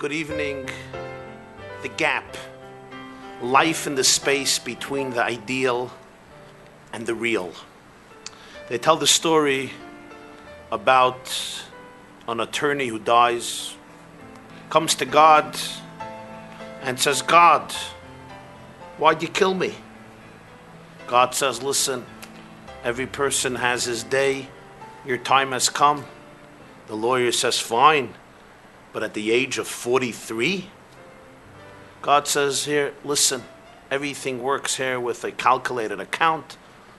Good evening. The gap, life in the space between the ideal and the real. They tell the story about an attorney who dies, comes to God and says, God, why'd you kill me? God says, listen, every person has his day. Your time has come. The lawyer says, fine, but at the age of 43? God says, here, listen, everything works here with a calculated account.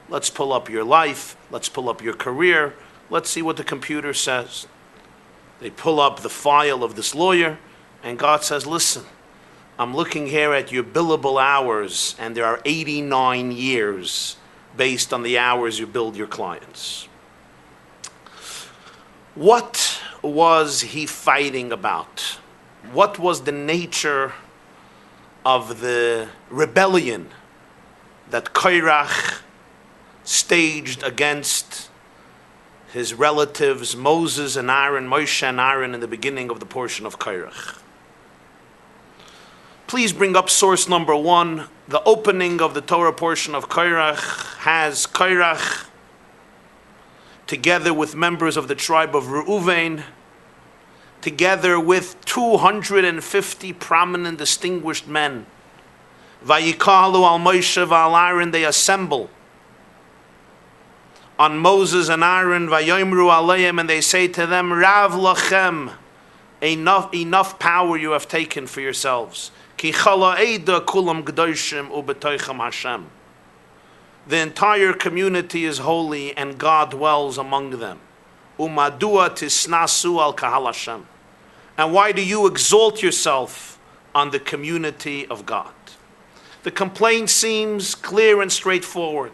Let's pull up your life. Let's pull up your career. Let's see what the computer says. They pull up the file of this lawyer, and God says, listen, I'm looking here at your billable hours, and there are 89 years based on the hours you bill your clients. What was he fighting about? What was the nature of the rebellion that Korach staged against his relatives Moses and Aaron, Moshe and Aaron in the beginning of the portion of Korach? Please bring up source number 1. The opening of the Torah portion of Korach has Korach together with members of the tribe of Reuven, together with 250 prominent, distinguished men. Vayikalu al Moshe v'al Aaron, they assemble on Moses and Aaron, vayomru aleim, and they say to them, Rav lachem, enough power you have taken for yourselves. Ki chala eida kulam gdoshim ubetoichem Hashem. The entire community is holy and God dwells among them. Umadua tisnasu al kahal Hashem. And why do you exalt yourself on the community of God? The complaint seems clear and straightforward.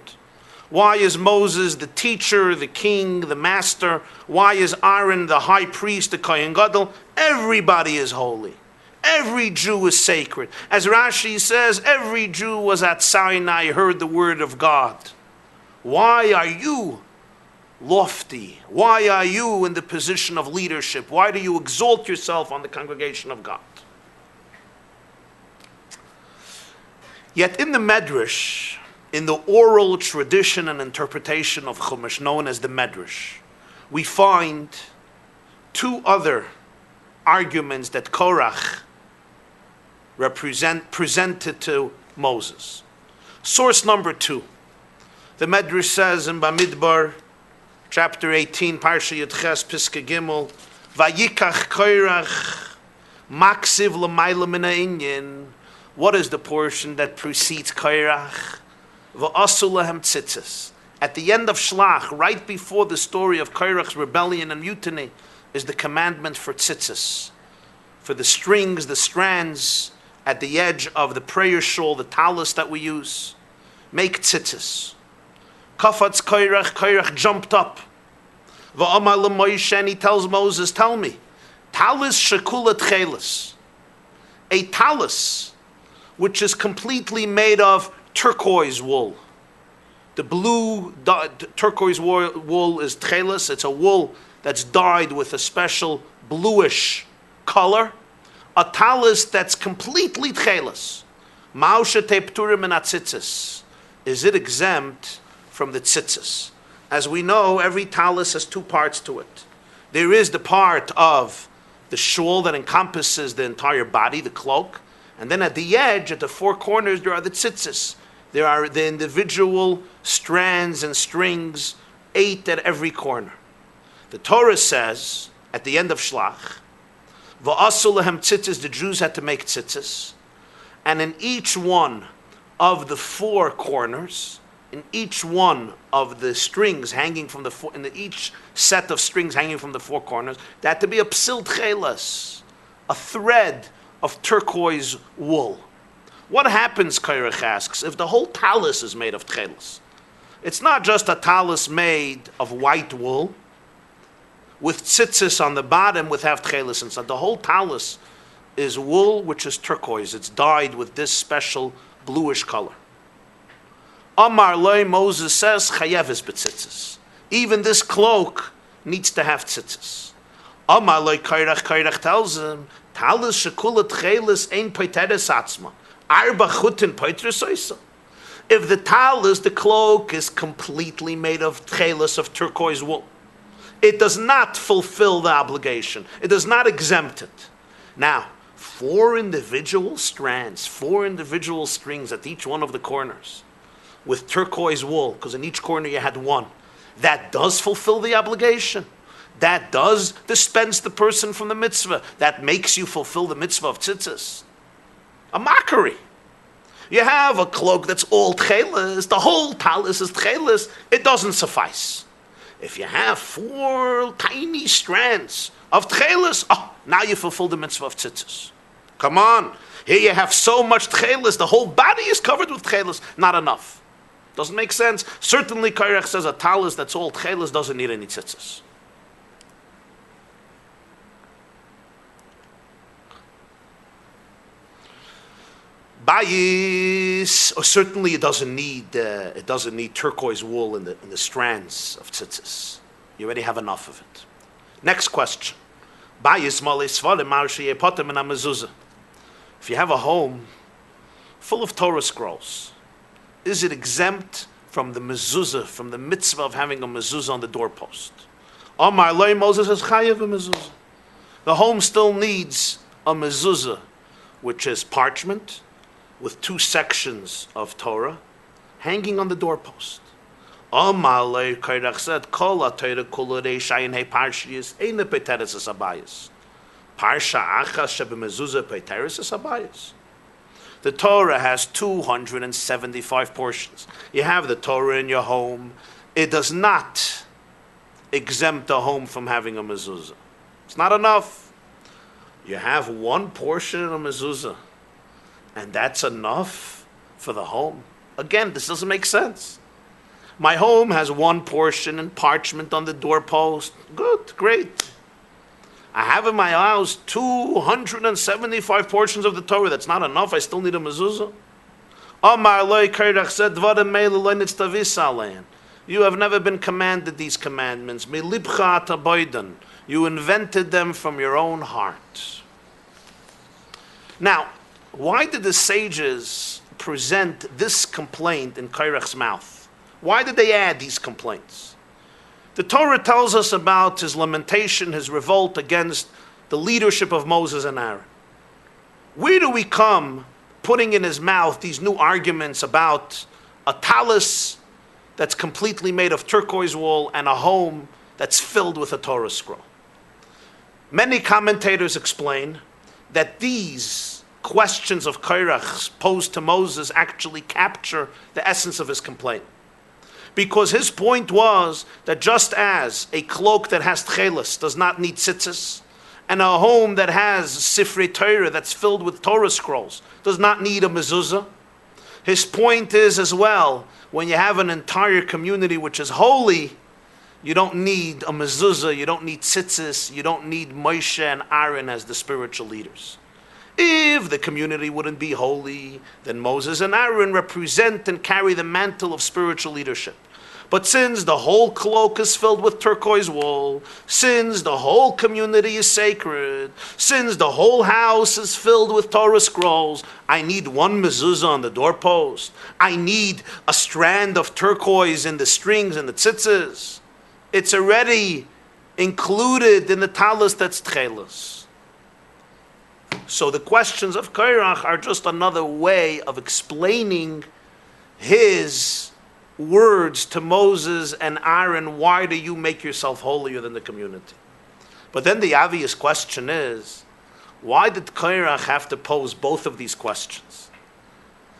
Why is Moses the teacher, the king, the master? Why is Aaron the high priest, the Kohen Gadol? Everybody is holy. Every Jew is sacred. As Rashi says, every Jew was at Sinai, heard the word of God. Why are you lofty? Why are you in the position of leadership? Why do you exalt yourself on the congregation of God? Yet in the Medrash, in the oral tradition and interpretation of Chumash, known as the Medrash, we find two other arguments that Korach presented to Moses. Source number 2. The Medrash says in Bamidbar, chapter 18, Parsha Yudches, Piska Gimel, Vayikach Korach Maksiv L'mayla Min Ha'inyan. What is the portion that precedes Korach? V'asu Lahem Tzitzis. At the end of Shlach, right before the story of Korach's rebellion and mutiny, is the commandment for tzitzis, for the strings, the strands at the edge of the prayer shawl, the talus that we use. Make tzitzis. Kafatz Korach jumped up. V'amar l'Moshe, and he tells Moses, tell me, talus shekulat chelis, a talus which is completely made of turquoise wool. The blue turquoise wool is chelis. It's a wool that's dyed with a special bluish color. A talus that's completely chelis. Ma'usha te'pturim min hatzitzis. Is it exempt from the tzitzis? As we know, every talus has two parts to it. There is the part of the shawl that encompasses the entire body, the cloak, and then at the edge, at the four corners, there are the tzitzis. There are the individual strands and strings, 8 at every corner. The Torah says, at the end of Shlach, V'asu lahem tzitzis, the Jews had to make tzitzis, and in each one of the 4 corners, in each one of the strings hanging from each set of strings hanging from the 4 corners, there had to be a psil tchelas, a thread of turquoise wool. What happens, Korach asks, if the whole talus is made of tchelas? It's not just a talus made of white wool, with tzitzis on the bottom with half tchelis inside. The whole talus is wool which is turquoise. It's dyed with this special bluish color. Amar Loi, Moses says, chayev is betzitzis. Even this cloak needs to have tzitzis. Amalei Korach tells him, Talis shekulat chelis ein poiteres atzma. Arba chutin poiteres oisa. If the talis, the cloak, is completely made of chelis, of turquoise wool, it does not fulfill the obligation. It does not exempt it. Now, 4 individual strands, 4 individual strings at each one of the corners with turquoise wool, because in each corner you had one, that does fulfill the obligation. That does dispense the person from the mitzvah. That makes you fulfill the mitzvah of tzitzis. A mockery. You have a cloak that's all tchelis, the whole talis is tchelis, it doesn't suffice. If you have 4 tiny strands of tchelis, now you fulfill the mitzvah of tzitzis. Come on. Here you have so much tchelis, the whole body is covered with tchelis. Not enough. Doesn't make sense. Certainly, Korach says a talis that's all tchelis doesn't need any tzitzis. Bayis, or certainly it doesn't need turquoise wool in the strands of tzitzis. You already have enough of it. Next question. Bayis malis svarim marshi yepotem and amezuzah. If you have a home full of Torah scrolls, is it exempt from the mezuzah, from the mitzvah of having a mezuzah on the doorpost? Amar loy, Moses says chayav a mezuzah. The home still needs a mezuzah, which is parchment with 2 sections of Torah hanging on the doorpost. Amar loy, Korach said, kol ha-Torah kula reishayin he parshiyas eine peteres es abayis. Parsha achas shebe mezuzah peteres es abayis. The Torah has 275 portions. You have the Torah in your home. It does not exempt the home from having a mezuzah. It's not enough. You have 1 portion of a mezuzah, and that's enough for the home. Again, this doesn't make sense. My home has 1 portion and parchment on the doorpost. Good, great. I have in my house 275 portions of the Torah. That's not enough. I still need a mezuzah. Amar loy, Korach said, Dvarim me'elu lo nitztavis alein. You have never been commanded these commandments. Milibcha ataboiden. You invented them from your own heart. Now, why did the sages present this complaint in Korach's mouth? Why did they add these complaints? The Torah tells us about his lamentation, his revolt against the leadership of Moses and Aaron. Where do we come putting in his mouth these new arguments about a talis that's completely made of turquoise wool and a home that's filled with a Torah scroll? Many commentators explain that these questions of Korach posed to Moses actually capture the essence of his complaint. Because his point was that just as a cloak that has tchelis does not need tzitzis, and a home that has sifrei Torah that's filled with Torah scrolls does not need a mezuzah, his point is as well, when you have an entire community which is holy, you don't need a mezuzah, you don't need tzitzis, you don't need Moshe and Aaron as the spiritual leaders. If the community wouldn't be holy, then Moses and Aaron represent and carry the mantle of spiritual leadership. But since the whole cloak is filled with turquoise wool, since the whole community is sacred, since the whole house is filled with Torah scrolls, I need 1 mezuzah on the doorpost. I need a strand of turquoise in the strings and the tzitzis. It's already included in the talis that's tchelis. So the questions of Korach are just another way of explaining his words to Moses and Aaron. Why do you make yourself holier than the community? But then the obvious question is, why did Korach have to pose both of these questions?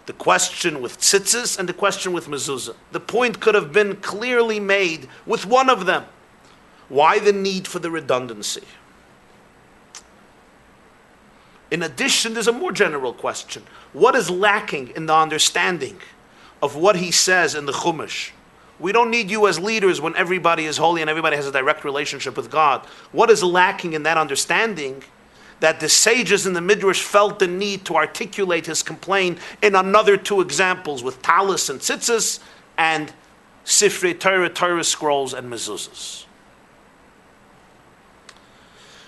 The question with tzitzis and the question with mezuzah. The point could have been clearly made with one of them. Why the need for the redundancy? In addition, there's a more general question. What is lacking in the understanding of what he says in the Chumash? We don't need you as leaders when everybody is holy and everybody has a direct relationship with God. What is lacking in that understanding that the sages in the Midrash felt the need to articulate his complaint in another 2 examples with talis and tzitzis and sifrei Torah, Torah scrolls and mezuzahs?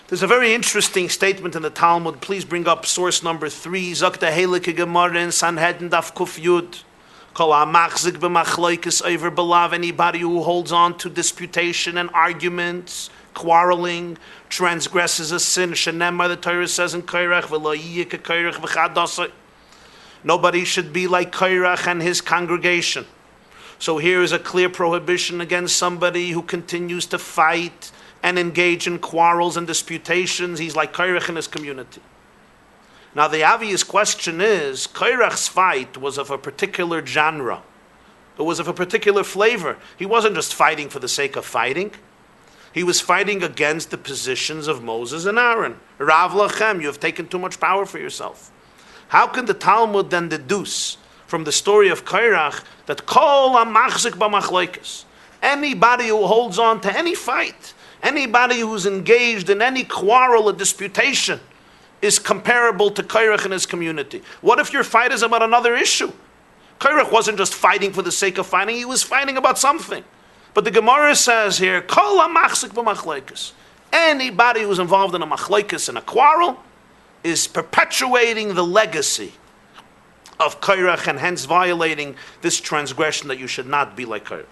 There's a very interesting statement in the Talmud. Please bring up source number 3. Zakta Helike Gemara in Sanhedrin Daf Kuf Yud. Kol ha'machzik b'machloikis over belav. Anybody who holds on to disputation and arguments, quarreling, transgresses a sin. Shenemar, the Torah says in Korach, v'lo yiyeh keKorach v'chadasai. Nobody should be like Korach and his congregation. So here is a clear prohibition against somebody who continues to fight and engage in quarrels and disputations. He's like Korach in his community. Now the obvious question is, Korach's fight was of a particular genre. It was of a particular flavor. He wasn't just fighting for the sake of fighting. He was fighting against the positions of Moses and Aaron. Rav lachem, you have taken too much power for yourself. How can the Talmud then deduce from the story of Korach that kol ha'machzik b'machloikis, anybody who holds on to any fight, anybody who's engaged in any quarrel or disputation, is comparable to Korach and his community? What if your fight is about another issue? Korach wasn't just fighting for the sake of fighting, he was fighting about something. But the Gemara says here, kol ha'machzik b'machloikis, anybody who's involved in a machloikis, in a quarrel, is perpetuating the legacy of Korach and hence violating this transgression that you should not be like Korach.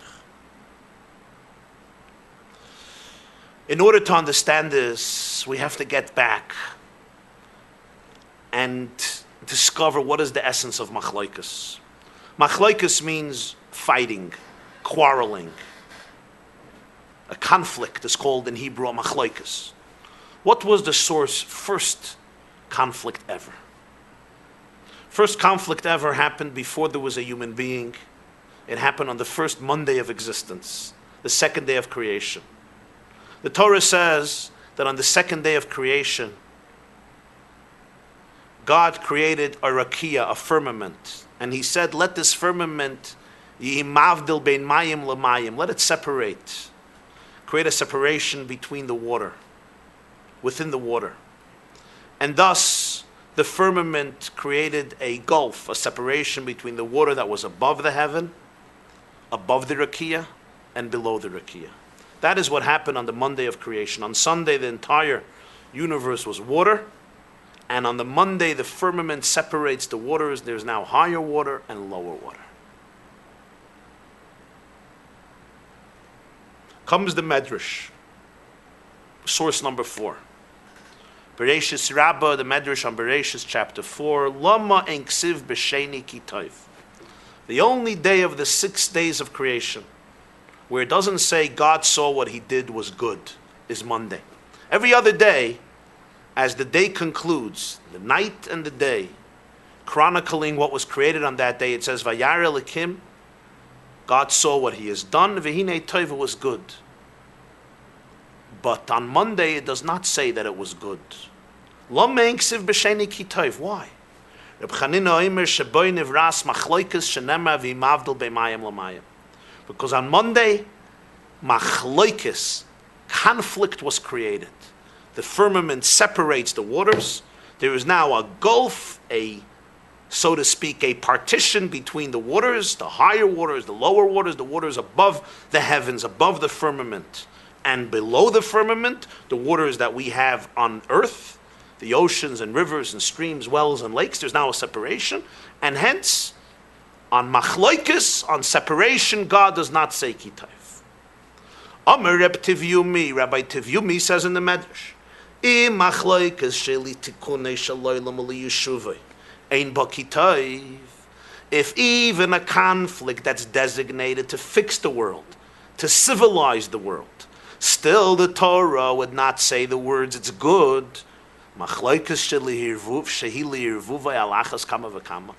In order to understand this, we have to get back and discover what is the essence of machlokes. Machlokes means fighting, quarreling. A conflict is called in Hebrew a machlokes. What was the first conflict ever? First conflict ever happened before there was a human being. It happened on the first Monday of existence, the second day of creation. The Torah says that on the second day of creation, God created a rakia, a firmament. And he said, let this firmament, yimavdil bein mayim l'mayim, let it separate. Create a separation between the water, within the water. And thus, the firmament created a gulf, a separation between the water that was above the heaven, above the rakia, and below the rakia. That is what happened on the Monday of creation. On Sunday, the entire universe was water. And on the Monday, the firmament separates the waters. There's now higher water and lower water. Comes the Medrash, source number 4. Bereshis Rabbah, the Medrash on Bereshis chapter 4. Lama en ksiv b'sheni ki tov. The only day of the 6 days of creation where it doesn't say God saw what he did was good is Monday. Every other day, as the day concludes, the night and the day, chronicling what was created on that day, it says, Vayar Elikim, God saw what he has done, V'hinei tov, was good. But on Monday, it does not say that it was good. Lo me'enksiv b'sheni ki tov. Why? Reb Chanina omer sheboi nivras machloikes shenemar v'imavdil b'mayim l'mayim. Because on Monday, machloikes, conflict was created. The firmament separates the waters. There is now a gulf, so to speak, a partition between the waters, the higher waters, the lower waters, the waters above the heavens, above the firmament. And below the firmament, the waters that we have on earth, the oceans and rivers and streams, wells and lakes, there's now a separation. And hence, on machloikes, on separation, God does not say kitayv. Amar Reb Tivyumi, Rabbi Tivyumi says in the Medrash, Im machloikes sheli tikunei shaloylam liyeshuvay, ein ba kitayv. If even a conflict that's designated to fix the world, to civilize the world, still the Torah would not say the words it's good. Machloikes sheli hirvuv shehi liyirvuvay alachas kama v'kama.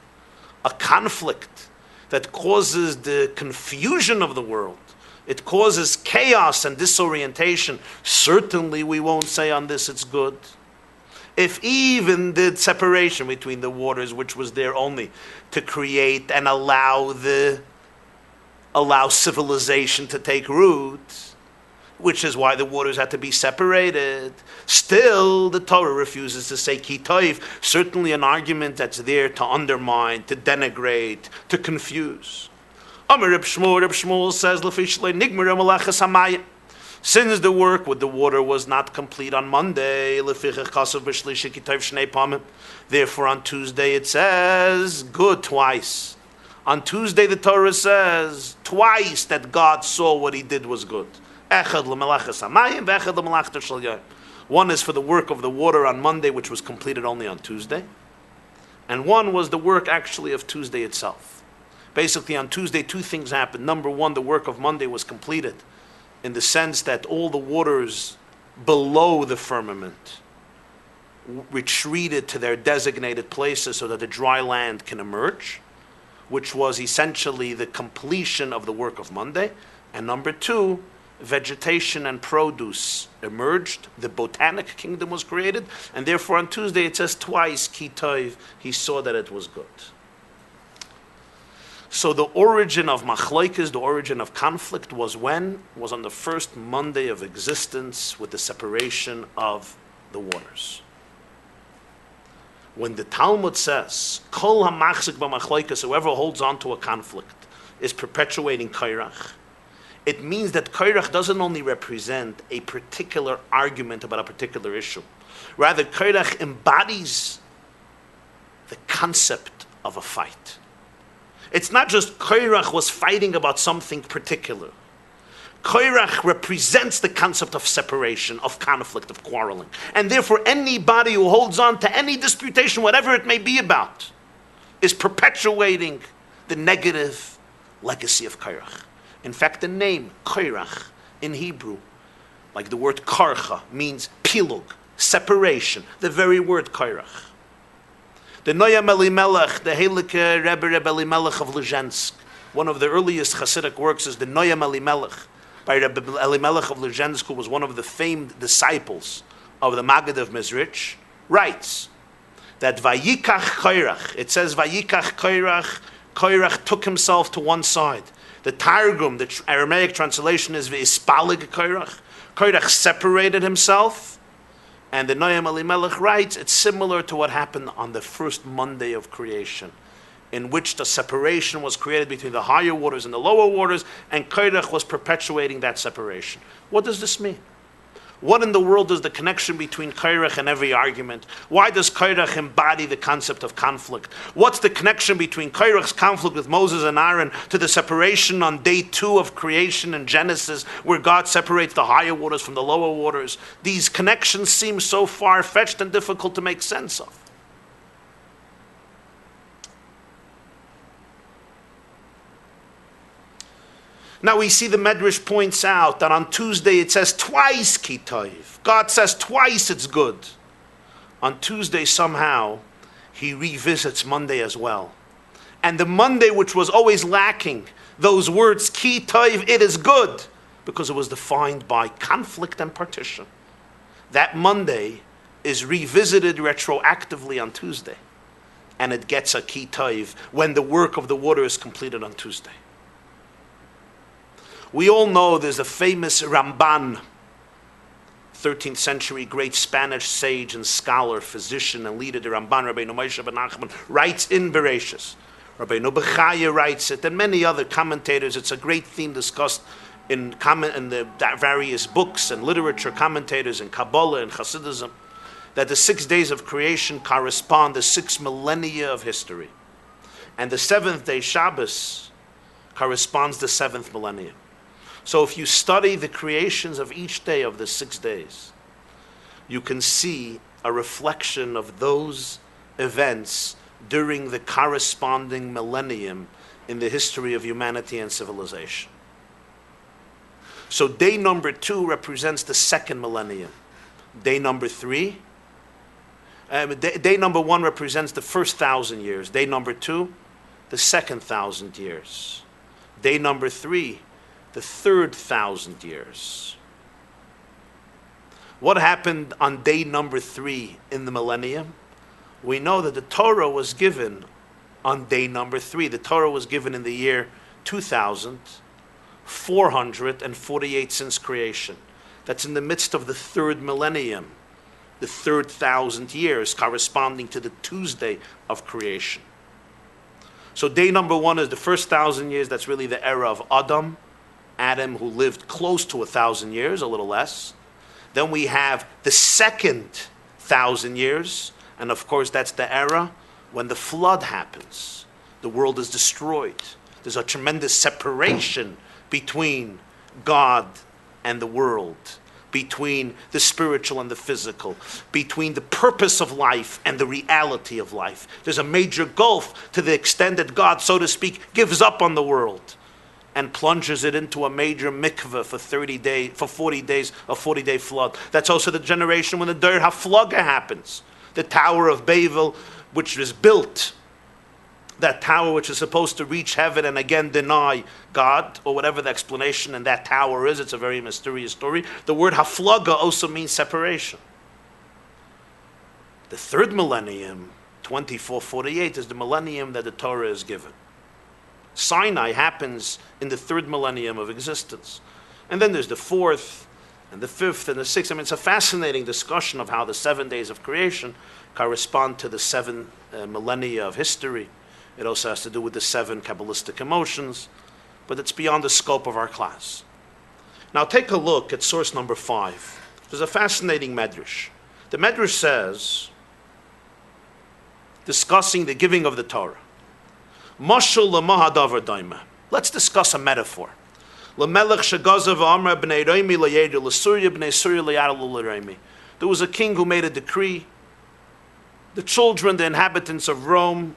A conflict that causes the confusion of the world. It causes chaos and disorientation. Certainly we won't say on this it's good. If even the separation between the waters, which was there only to create and allow civilization to take root, which is why the waters had to be separated, still the Torah refuses to say ki toiv. Certainly an argument that's there to undermine, to denigrate, to confuse. Amar Reb Shmuel says, Since the work with the water was not complete on Monday, therefore on Tuesday it says, good twice. On Tuesday the Torah says twice that God saw what he did was good. One is for the work of the water on Monday, which was completed only on Tuesday. And one was the work actually of Tuesday itself. Basically on Tuesday, two things happened. Number one, the work of Monday was completed in the sense that all the waters below the firmament retreated to their designated places so that the dry land can emerge, which was essentially the completion of the work of Monday. And number two, vegetation and produce emerged, the botanic kingdom was created, and therefore on Tuesday it says twice, ki tov, he saw that it was good. So the origin of machlokes, the origin of conflict was when? Was on the first Monday of existence with the separation of the waters. When the Talmud says, kol hamachzik b'machlokes, whoever holds on to a conflict is perpetuating Korach, it means that Korach doesn't only represent a particular argument about a particular issue. Rather, Korach embodies the concept of a fight. It's not just Korach was fighting about something particular. Korach represents the concept of separation, of conflict, of quarreling. And therefore, anybody who holds on to any disputation, whatever it may be about, is perpetuating the negative legacy of Korach. In fact, the name Korach in Hebrew, like the word karcha, means pilug, separation, the very word Korach. The Noyam Elimelech, the Heilige Rebbe Elimelech of Lezhensk, one of the earliest Hasidic works is the Noyam Elimelech, by Rebbe Elimelech of Lezhensk, who was one of the famed disciples of the Maggid of Mezrich, writes that Vayikach Korach, it says Vayikach Korach, Korach took himself to one side. The Targum, the Aramaic translation is V'ispalig Korach. Korach separated himself. And the Noam Elimelech writes, it's similar to what happened on the first Monday of creation, in which the separation was created between the higher waters and the lower waters, and Korach was perpetuating that separation. What does this mean? What in the world is the connection between Korach and every argument? Why does Korach embody the concept of conflict? What's the connection between Korach's conflict with Moses and Aaron to the separation on day 2 of creation in Genesis, where God separates the higher waters from the lower waters? These connections seem so far-fetched and difficult to make sense of. Now we see the Medrash points out that on Tuesday it says twice ki tov. God says twice it's good. On Tuesday somehow he revisits Monday as well. And the Monday which was always lacking those words ki tov, it is good, because it was defined by conflict and partition. That Monday is revisited retroactively on Tuesday. And it gets a ki tov when the work of the water is completed on Tuesday. We all know there's a famous Ramban, 13th century great Spanish sage and scholar, physician and leader, the Ramban, Rabbi Moshe ben Nachman, writes in Bereshis. Rabbi Bechaya writes it, and many other commentators. It's a great theme discussed in the various books and literature, commentators in Kabbalah and Hasidism, that the 6 days of creation correspond to 6 millennia of history. And the 7th day, Shabbos, corresponds to 7th millennium. So if you study the creations of each day of the 6 days, you can see a reflection of those events during the corresponding millennium in the history of humanity and civilization. So day number 2 represents the 2nd millennium. Day number 3, day number 1 represents the first 1,000 years. Day number 2, the second 1,000 years. Day number 3, the third 1,000 years. What happened on day number 3 in the millennium? We know that the Torah was given on day number 3. The Torah was given in the year 2448 since creation. That's in the midst of the 3rd millennium, the 3rd 1,000 years, corresponding to the Tuesday of creation. So day number 1 is the first 1,000 years. That's really the era of Adam. Adam, who lived close to 1,000 years, a little less. Then we have the second 1,000 years, and of course that's the era when the flood happens. The world is destroyed. There's a tremendous separation between God and the world, between the spiritual and the physical, between the purpose of life and the reality of life. There's a major gulf to the extent that God, so to speak, gives up on the world and plunges it into a major mikveh for 40 days, a 40-day flood. That's also the generation when the Der HaFlaga happens. The Tower of Babel, which was built, that tower which is supposed to reach heaven and again deny God, or whatever the explanation in that tower is. It's a very mysterious story. The word haflaga also means separation. The third millennium, 2448, is the millennium that the Torah is given. Sinai happens in the third millennium of existence. And then there's the fourth, and the fifth, and the sixth. I mean, it's a fascinating discussion of how the 7 days of creation correspond to the 7 millennia of history. It also has to do with the 7 Kabbalistic emotions, but it's beyond the scope of our class. Now take a look at source number 5. There's a fascinating medrash. The medrash says, discussing the giving of the Torah, Mashal lemahadavar daima. Let's discuss a metaphor. Lemelech shegazav amar b'nei Romi leyedu l'Surya b'nei Surya leyadalu l'Romi. There was a king who made a decree. The children, the inhabitants of Rome,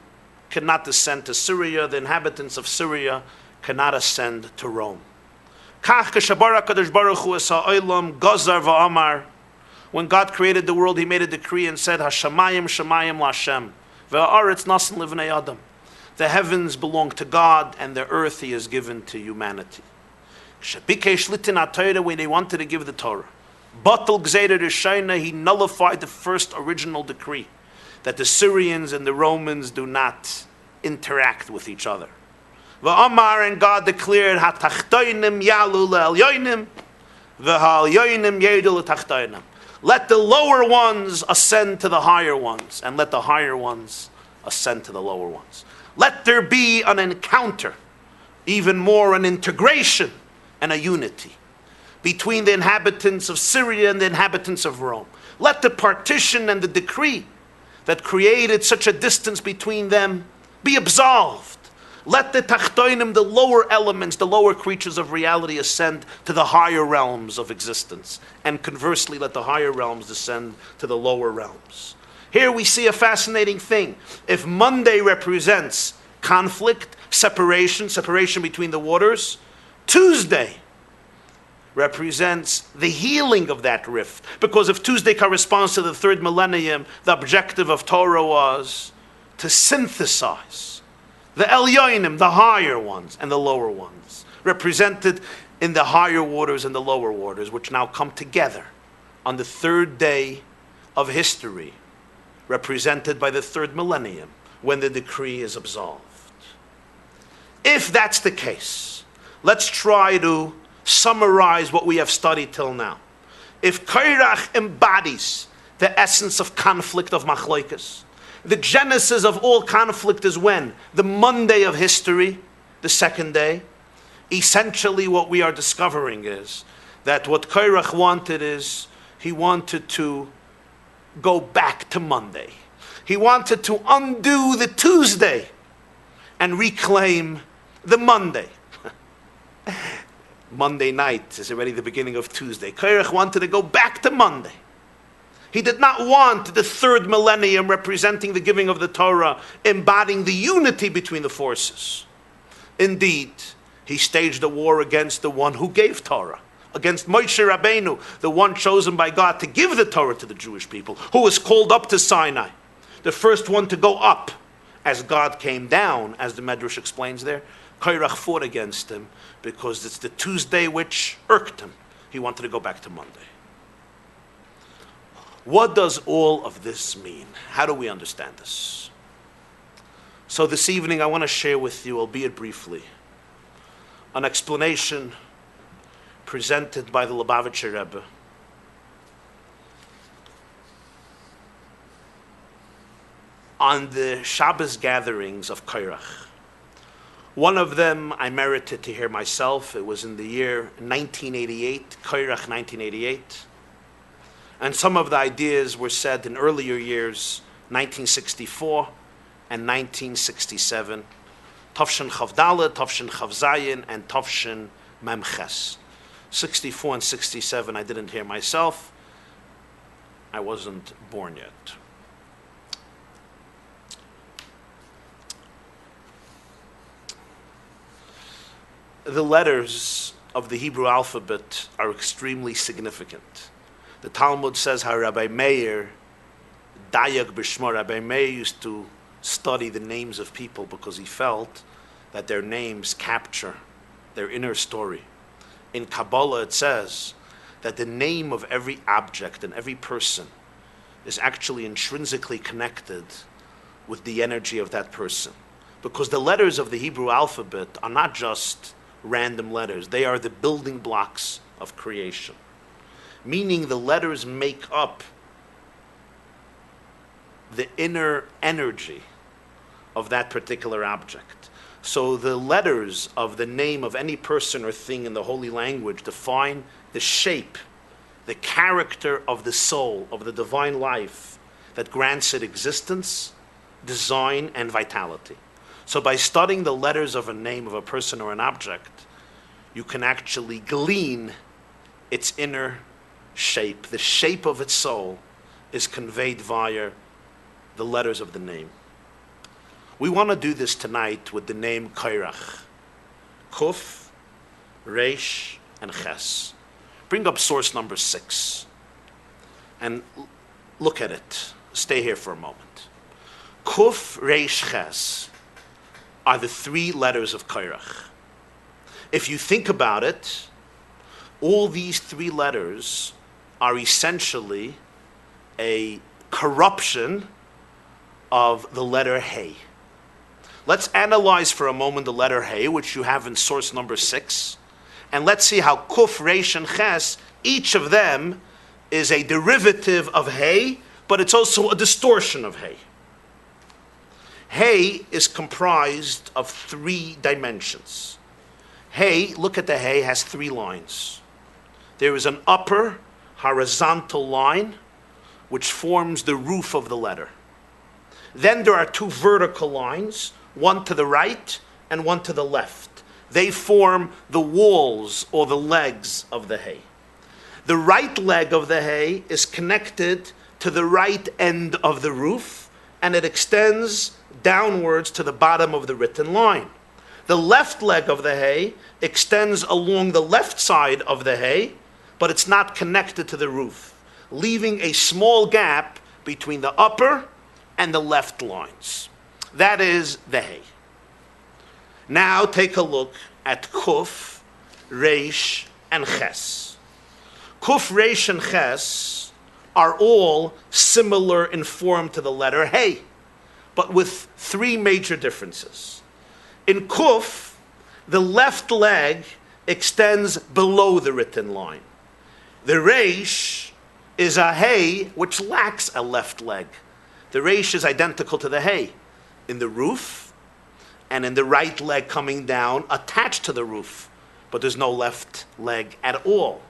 cannot descend to Syria. The inhabitants of Syria cannot ascend to Rome. Kach keshabara kadosh baruch hu es ha'olam gazar va'amar. When God created the world, He made a decree and said, Hashamayim shamayim la'Hashem ve'ha'aretz nasan livnei adam. The heavens belong to God, and the earth He has given to humanity. Shabikesh litin ha'Torah, when He wanted to give the Torah, batal gzeira rishayna, He nullified the first original decree that the Syrians and the Romans do not interact with each other. V'amar, and God declared, Hatachtoinim yalu le'elyoinim, v'ha'elyoinim yedu le'tachtoinim. Let the lower ones ascend to the higher ones, and let the higher ones ascend to the lower ones. Let there be an encounter, even more an integration and a unity between the inhabitants of Syria and the inhabitants of Rome. Let the partition and the decree that created such a distance between them be absolved. Let the tachtoinim, the lower elements, the lower creatures of reality, ascend to the higher realms of existence. And conversely, let the higher realms descend to the lower realms. Here we see a fascinating thing. If Monday represents conflict, separation between the waters, Tuesday represents the healing of that rift. Because if Tuesday corresponds to the third millennium, the objective of Torah was to synthesize the Elyonim, the higher ones, and the lower ones, represented in the higher waters and the lower waters, which now come together on the third day of history, represented by the third millennium, when the decree is absolved. If that's the case, let's try to summarize what we have studied till now. If Korach embodies the essence of conflict of machloikas, the genesis of all conflict is when? The Monday of history, the second day. Essentially what we are discovering is that what Korach wanted is, he wanted to go back to Monday. He wanted to undo the Tuesday and reclaim the Monday. Monday night is already the beginning of Tuesday. Korach wanted to go back to Monday. He did not want the third millennium representing the giving of the Torah, embodying the unity between the forces. Indeed, he staged a war against the one who gave Torah, against Moshe Rabbeinu, the one chosen by God to give the Torah to the Jewish people, who was called up to Sinai, the first one to go up as God came down, as the Medrash explains there. Korach fought against him because it's the Tuesday which irked him. He wanted to go back to Monday. What does all of this mean? How do we understand this? So this evening I want to share with you, albeit briefly, an explanation presented by the Lubavitcher Rebbe on the Shabbos gatherings of Korach, One of them I merited to hear myself. It was in the year 1988, Korach 1988. And some of the ideas were said in earlier years, 1964 and 1967. Tavshin Chavdala, Tavshin Chavzayin, and Tavshin Memches. 64 and 67 I didn't hear myself. I wasn't born yet. The letters of the Hebrew alphabet are extremely significant. The Talmud says how Rabbi Meir, Dayak B'Shmo, Rabbi Meir used to study the names of people because he felt that their names capture their inner story. In Kabbalah it says that the name of every object and every person is actually intrinsically connected with the energy of that person. Because the letters of the Hebrew alphabet are not just random letters, they are the building blocks of creation. Meaning the letters make up the inner energy of that particular object. So the letters of the name of any person or thing in the holy language define the shape, the character of the soul, of the divine life that grants it existence, design, and vitality. So by studying the letters of a name of a person or an object, you can actually glean its inner shape. The shape of its soul is conveyed via the letters of the name. We want to do this tonight with the name Korach. Kuf, Reish, and Ches. Bring up source number 6 and look at it. Stay here for a moment. Kuf, Reish, Ches are the 3 letters of Korach. If you think about it, all these 3 letters are essentially a corruption of the letter Hey. Let's analyze for a moment the letter Hey, which you have in source number 6, and let's see how Kuf, Reish, and Ches, each of them is a derivative of Hey, but it's also a distortion of Hey. Hey is comprised of 3 dimensions. Hey, look at the Hey, has 3 lines. There is an upper horizontal line which forms the roof of the letter. Then there are 2 vertical lines, one to the right and one to the left. They form the walls or the legs of the Hey. The right leg of the Hey is connected to the right end of the roof, and it extends downwards to the bottom of the written line. The left leg of the Hey extends along the left side of the Hey, but it's not connected to the roof, leaving a small gap between the upper and the left lines. That is the Hey. Now take a look at Kuf, Reish, and Ches. Kuf, Reish, and Ches are all similar in form to the letter Hey, but with 3 major differences. In Kuf, the left leg extends below the written line. The Reish is a Hey which lacks a left leg. The Reish is identical to the Hey in the roof and in the right leg coming down attached to the roof, but there's no left leg at all.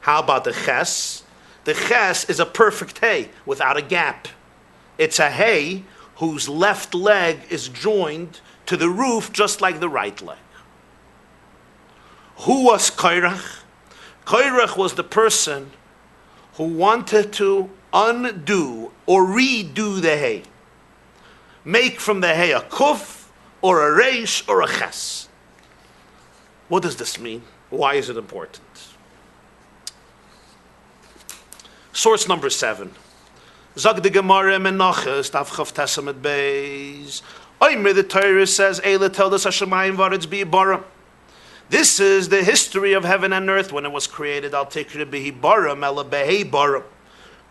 How about the Ches? The Ches is a perfect Hey without a gap. It's a Hey whose left leg is joined to the roof just like the right leg. Who was Korach? Korach was the person who wanted to undo or redo the Hey. Make from the Hey a Kuf or a Reish or a Ches. What does this mean? Why is it important? Source number 7. Zag de Gemara Menachos Daf Chav Tesamet Beis. Oimer, the Torah says, Eila told us Hashemayim Varetz Bihibaram. This is the history of heaven and earth when it was created. Al Tikra Bihibaram Ela Behibaram.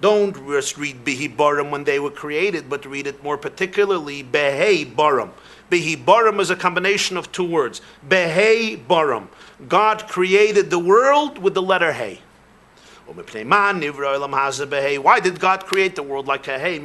Don't just read Bihibaram when they were created, but read it more particularly Behibaram. Behibaram is a combination of 2 words. Behibaram. God created the world with the letter Hey. Why did God create the world like a Hey?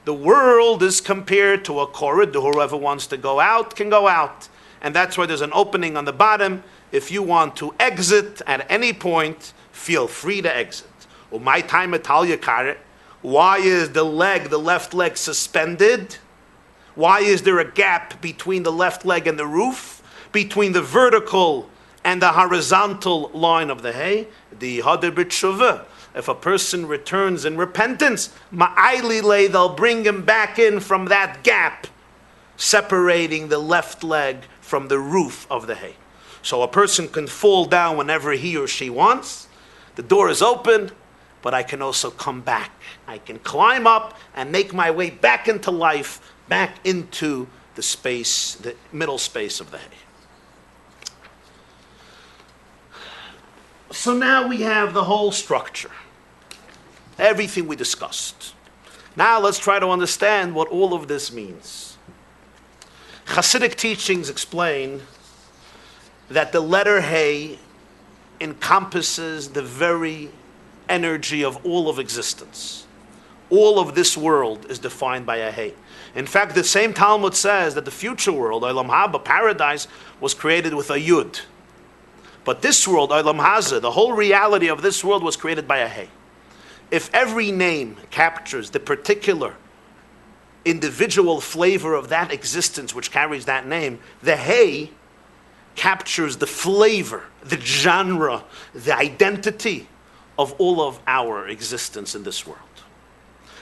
The The world is compared to a corridor. Whoever wants to go out can go out. And that's why there's an opening on the bottom. If you want to exit at any point, feel free to exit. My time why is the left leg suspended? Why is there a gap between the left leg and the roof? Between the vertical and the horizontal line of the hay? The Hader B'Tshuvah. If a person returns in repentance, ma'ailile, they'll bring him back in from that gap, separating the left leg from the roof of the hay. So a person can fall down whenever he or she wants. The door is open, but I can also come back. I can climb up and make my way back into life, back into the space, the middle space of the hay. So now we have the whole structure, everything we discussed. Now let's try to understand what all of this means. Hasidic teachings explain that the letter Hay encompasses the very energy of all of existence. All of this world is defined by a Hay. In fact, the same Talmud says that the future world, Olam Haba, paradise, was created with a Yud. But this world, Olam Hazeh, the whole reality of this world was created by a Hay. If every name captures the particular individual flavor of that existence which carries that name, the Hay captures the flavor, the genre, the identity of all of our existence in this world.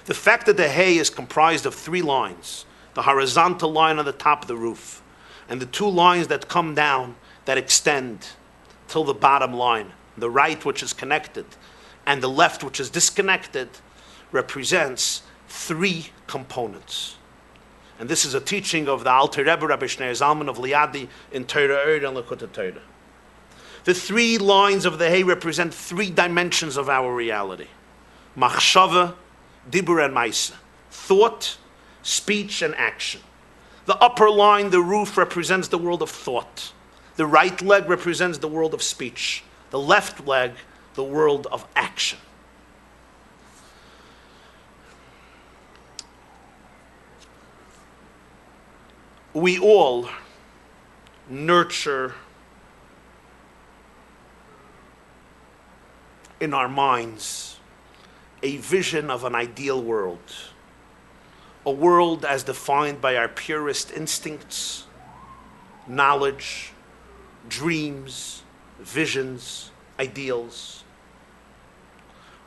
The fact that the Hay is comprised of three lines, the horizontal line on the top of the roof, and the two lines that come down, that extend till the bottom line, the right which is connected, and the left which is disconnected, represents three components. And this is a teaching of the Alter Rebbe, Rabbi Shneur Zalman of Liadi, in Torah Ur and Likutei Torah. The three lines of the Hay represent three dimensions of our reality. Machshava, Dibur and Maisa. Thought, speech, and action. The upper line, the roof, represents the world of thought. The right leg represents the world of speech. The left leg, the world of action. We all nurture in our minds a vision of an ideal world. A world as defined by our purest instincts, knowledge, dreams, visions, ideals.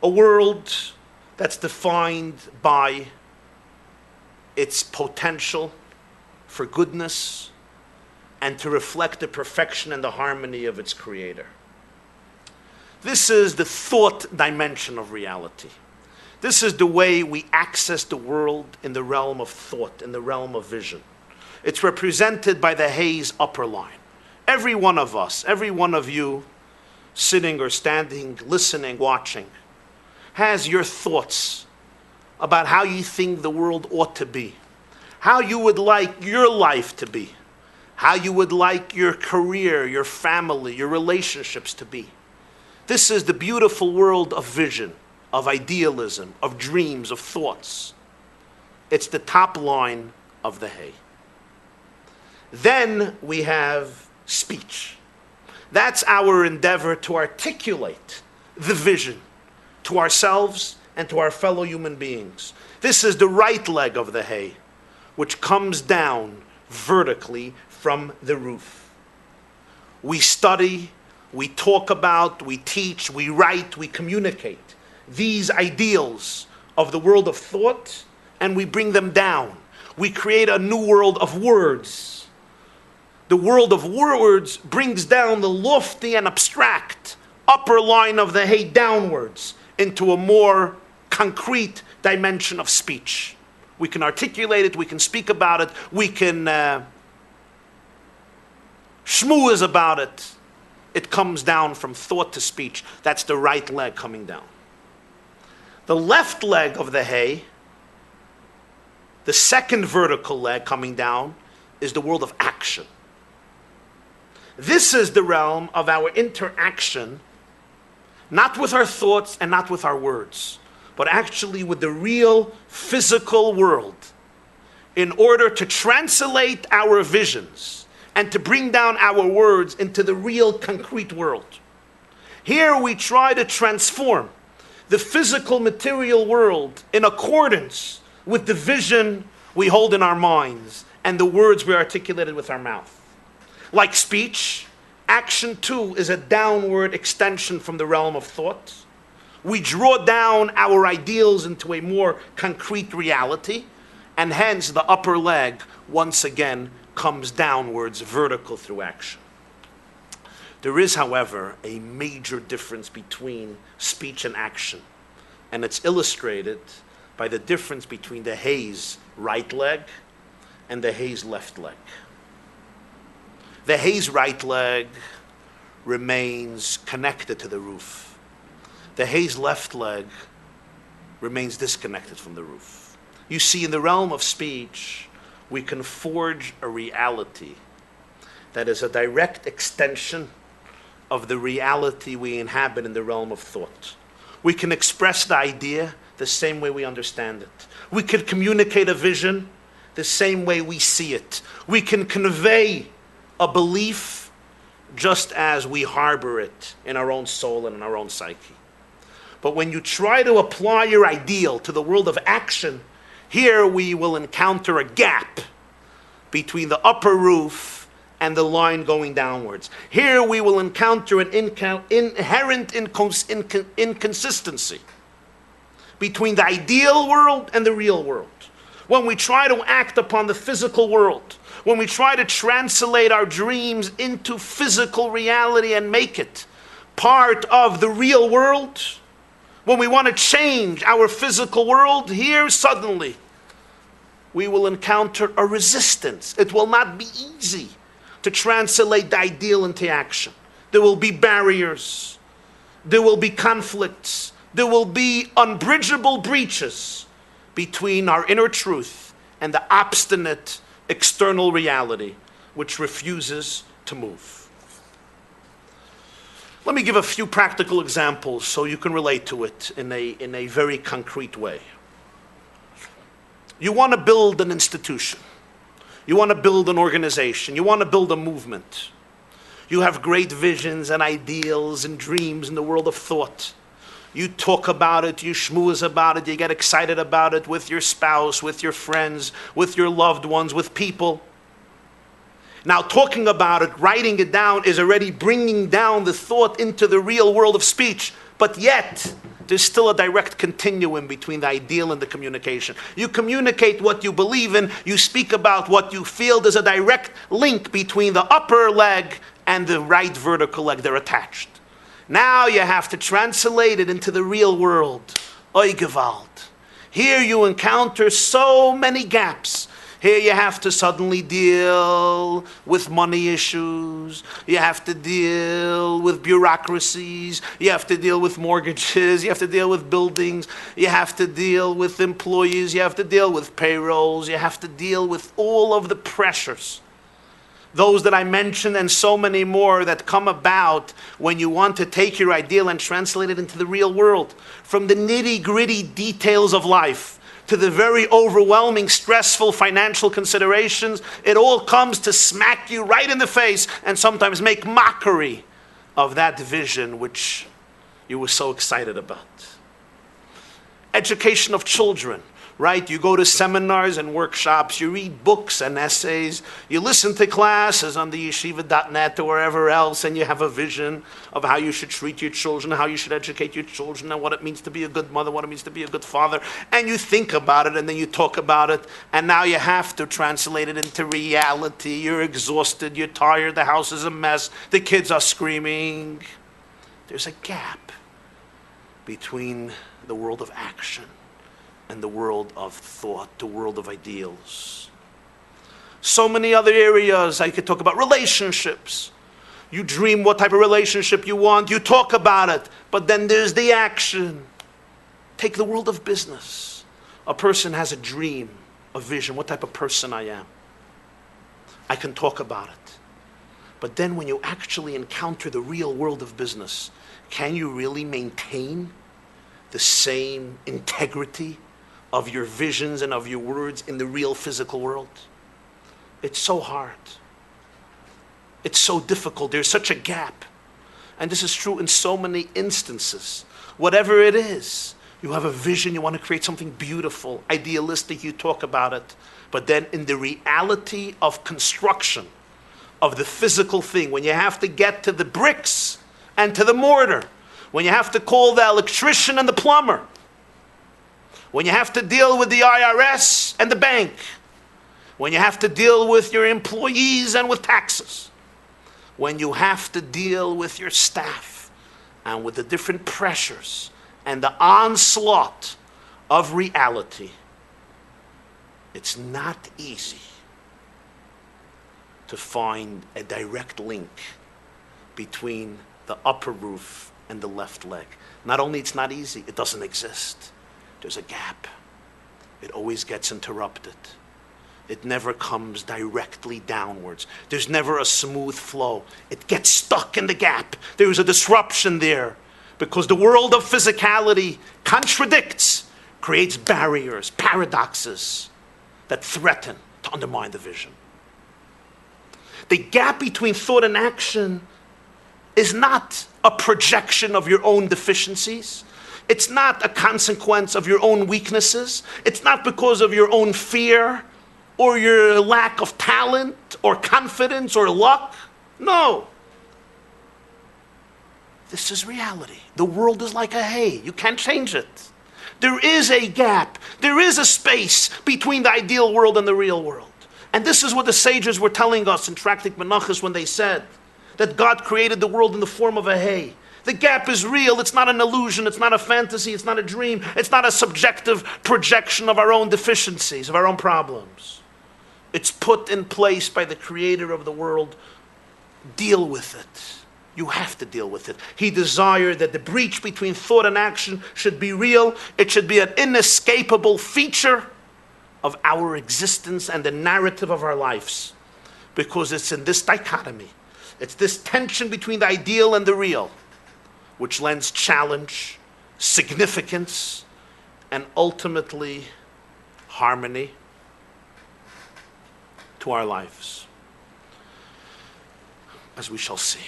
A world that's defined by its potential for goodness and to reflect the perfection and the harmony of its creator. This is the thought dimension of reality. This is the way we access the world in the realm of thought, in the realm of vision. It's represented by the Hay's upper line. Every one of us, every one of you, sitting or standing, listening, watching, has your thoughts about how you think the world ought to be, how you would like your life to be, how you would like your career, your family, your relationships to be. This is the beautiful world of vision, of idealism, of dreams, of thoughts. It's the top line of the Hay. Then we have speech. That's our endeavor to articulate the vision to ourselves and to our fellow human beings. This is the right leg of the Hay, which comes down vertically from the roof. We study, we talk about, we teach, we write, we communicate these ideals of the world of thought, and we bring them down. We create a new world of words. The world of words brings down the lofty and abstract upper line of the Hay downwards into a more concrete dimension of speech. We can articulate it, we can speak about it, we can schmooze about it. It comes down from thought to speech. That's the right leg coming down. The left leg of the Hay, the second vertical leg coming down, is the world of action. This is the realm of our interaction, not with our thoughts and not with our words, but actually with the real physical world, in order to translate our visions and to bring down our words into the real concrete world. Here we try to transform the physical material world in accordance with the vision we hold in our minds and the words we articulated with our mouth. Like speech, action too is a downward extension from the realm of thought. We draw down our ideals into a more concrete reality, and hence the upper leg once again comes downwards, vertical through action. There is, however, a major difference between speech and action, and it's illustrated by the difference between the Hayes right leg and the Hayes left leg. The Hayes right leg remains connected to the roof. The Hayes left leg remains disconnected from the roof. You see, in the realm of speech, we can forge a reality that is a direct extension of the reality we inhabit in the realm of thought. We can express the idea the same way we understand it. We can communicate a vision the same way we see it. We can convey a belief just as we harbor it in our own soul and in our own psyche. But when you try to apply your ideal to the world of action, here we will encounter a gap between the upper roof and the line going downwards. Here we will encounter an inherent inconsistency between the ideal world and the real world. When we try to act upon the physical world, when we try to translate our dreams into physical reality and make it part of the real world, when we want to change our physical world, here suddenly we will encounter a resistance. It will not be easy to translate the ideal into action. There will be barriers. There will be conflicts. There will be unbridgeable breaches between our inner truth and the obstinate external reality which refuses to move. Let me give a few practical examples so you can relate to it in a very concrete way. You want to build an institution. You want to build an organization. You want to build a movement. You have great visions and ideals and dreams in the world of thought. You talk about it, you schmooze about it, you get excited about it with your spouse, with your friends, with your loved ones, with people. Now, talking about it, writing it down is already bringing down the thought into the real world of speech. But yet, there's still a direct continuum between the ideal and the communication. You communicate what you believe in, you speak about what you feel. There's a direct link between the upper leg and the right vertical leg. They're attached. Now you have to translate it into the real world. Oy Gewalt. Here you encounter so many gaps. Here you have to suddenly deal with money issues. You have to deal with bureaucracies. You have to deal with mortgages. You have to deal with buildings. You have to deal with employees. You have to deal with payrolls. You have to deal with all of the pressures. Those that I mentioned and so many more that come about when you want to take your ideal and translate it into the real world. From the nitty-gritty details of life to the very overwhelming, stressful financial considerations, it all comes to smack you right in the face and sometimes make mockery of that vision which you were so excited about. Education of children, right? You go to seminars and workshops, you read books and essays, you listen to classes on the yeshiva.net or wherever else, and you have a vision of how you should treat your children, how you should educate your children, and what it means to be a good mother, what it means to be a good father. And you think about it, and then you talk about it, and now you have to translate it into reality. You're exhausted, you're tired, the house is a mess, the kids are screaming. There's a gap between the world of action and the world of thought, the world of ideals. So many other areas I could talk about. Relationships. You dream what type of relationship you want, you talk about it, but then there's the action. Take the world of business. A person has a dream, a vision, what type of person I am. I can talk about it. But then when you actually encounter the real world of business, can you really maintain the same integrity of your visions and of your words in the real physical world? It's so hard. It's so difficult. There's such a gap. And this is true in so many instances. Whatever it is, you have a vision, you want to create something beautiful, idealistic, you talk about it. But then in the reality of construction, of the physical thing, when you have to get to the bricks and to the mortar, when you have to call the electrician and the plumber, when you have to deal with the IRS and the bank, when you have to deal with your employees and with taxes, when you have to deal with your staff and with the different pressures and the onslaught of reality, it's not easy to find a direct link between the upper roof and the left leg. Not only it's not easy, it doesn't exist. There's a gap. It always gets interrupted. It never comes directly downwards. There's never a smooth flow. It gets stuck in the gap. There's a disruption there because the world of physicality contradicts, creates barriers, paradoxes that threaten to undermine the vision. The gap between thought and action is not a projection of your own deficiencies. It's not a consequence of your own weaknesses. It's not because of your own fear or your lack of talent or confidence or luck. No. This is reality. The world is like a hay. You can't change it. There is a gap. There is a space between the ideal world and the real world. And this is what the sages were telling us in Tractate Menachos when they said that God created the world in the form of a hay. The gap is real. It's not an illusion. It's not a fantasy. It's not a dream. It's not a subjective projection of our own deficiencies, of our own problems. It's put in place by the creator of the world. Deal with it. You have to deal with it. He desired that the breach between thought and action should be real. It should be an inescapable feature of our existence and the narrative of our lives. Because it's in this dichotomy, it's this tension between the ideal and the real, which lends challenge, significance, and ultimately harmony to our lives, as we shall see.